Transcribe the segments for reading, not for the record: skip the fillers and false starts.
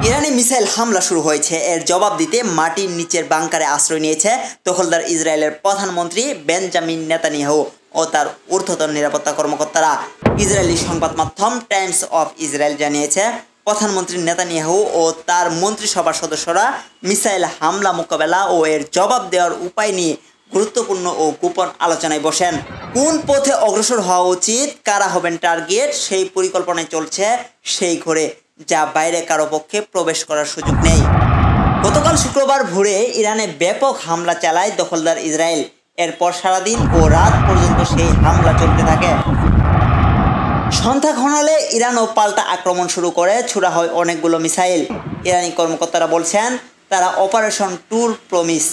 ইরানি missile হামলা শুরু হয়েছে, এর জবাব দিতে মাটির নিচের বাংকারে আশ্রয় নিয়েছে দখলদার ইসরায়েলের প্রধানমন্ত্রী বেঞ্জামিন নেতানিয়াহু ও তার ঊর্ধ্বতন নিরাপত্তা কর্মকর্তারা। ইসরায়েলি সংবাদ মাধ্যম টাইমস অফ ইসরায়েল জানিয়েছে, প্রধানমন্ত্রী নেতানিয়াহু ও তার মন্ত্রিসভার সদস্যরা মিসাইল হামলা মোকাবেলা ও এর জবাব দেওয়ার উপায় নিয়ে গুরুত্বপূর্ণ ও গোপন আলোচনায় বসেন। কোন পথে অগ্রসর হওয়া উচিত, কারা হবেন টার্গেট, সেই পরিকল্পনায় চলছে সেই ঘরে, যা বাইরে কারো পক্ষে প্রবেশ করার সুযোগ নেই। গতকাল শুক্রবার ভোরে ইরানে ব্যাপক হামলা চালায় দখলদার ইসরায়েল। এরপর সারাদিন ও রাত পর্যন্ত সেই হামলা চলতে থাকে। সন্ধ্যা ঘনালে ইরানও পাল্টা আক্রমণ শুরু করে, ছোড়া হয় অনেকগুলো মিসাইল। ইরানি কর্মকর্তারা বলছেন, তারা অপারেশন টুর প্রমিস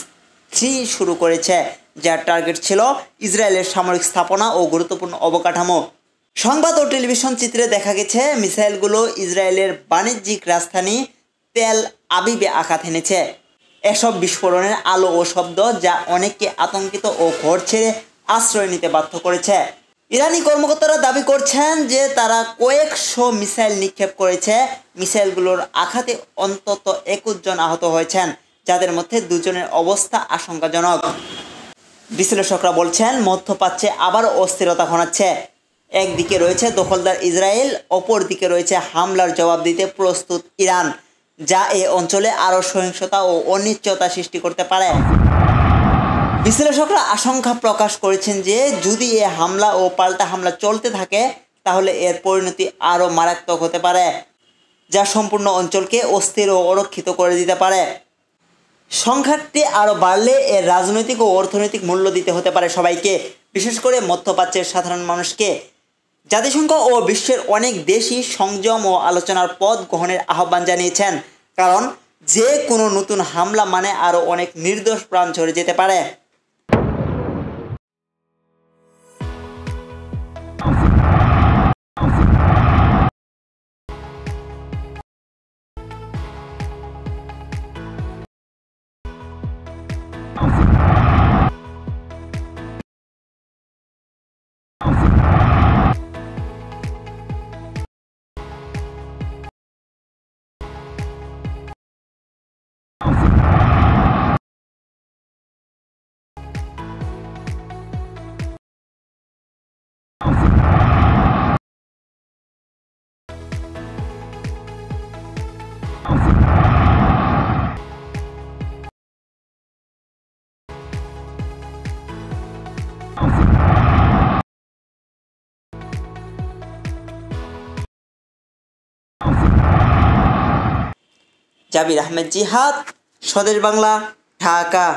3 শুরু করেছে, যার টার্গেট ছিল ইসরায়েলের সামরিক স্থাপনা ও গুরুত্বপূর্ণ অবকাঠামো। সংবাদ ও টেলিভিশন চিত্রে দেখা গেছে মিসাইলগুলো ইসরায়েলের বাণিজ্যিক রাজধানী তেল আবিবে আঘাত এনেছে। এসব বিস্ফোরণের আলো ও শব্দ যা অনেককে আতঙ্কিত ও ঘর ছেড়ে আশ্রয় নিতে বাধ্য করেছে। ইরানি কর্মকর্তারা দাবি করছেন যে তারা কয়েকশো মিসাইল নিক্ষেপ করেছে। মিসাইলগুলোর আঘাতে অন্তত 21 জন আহত হয়েছেন, যাদের মধ্যে 2 জনের অবস্থা আশঙ্কাজনক। বিশ্লেষকরা বলছেন, মধ্যপ্রাচ্যে আবার অস্থিরতা ঘনাচ্ছে। একদিকে রয়েছে দখলদার ইসরায়েল, অপর দিকে রয়েছে হামলার জবাব দিতে প্রস্তুত ইরান, যা এই অঞ্চলে আরও সহিংসতা ও অনিশ্চয়তা সৃষ্টি করতে পারে। বিশ্লেষকরা আশঙ্কা প্রকাশ করেছেন যে যদি এ হামলা ও পাল্টা হামলা চলতে থাকে, তাহলে এর পরিণতি আরও মারাত্মক হতে পারে, যা সম্পূর্ণ অঞ্চলকে অস্থির ও অরক্ষিত করে দিতে পারে। সংঘাতটি আরও বাড়লে এর রাজনৈতিক ও অর্থনৈতিক মূল্য দিতে হতে পারে সবাইকে, বিশেষ করে মধ্যপ্রাচ্যের সাধারণ মানুষকে। জাতিসংঘ ও বিশ্বের অনেক দেশই সংযম ও আলোচনার পথ গ্রহণের আহ্বান জানিয়েছেন, কারণ যে কোনো নতুন হামলা মানে আরও অনেক নির্দোষ প্রাণ ঝরে যেতে পারে। জাবির আহমেদ জিহাদ, স্বদেশ বাংলা, ঢাকা।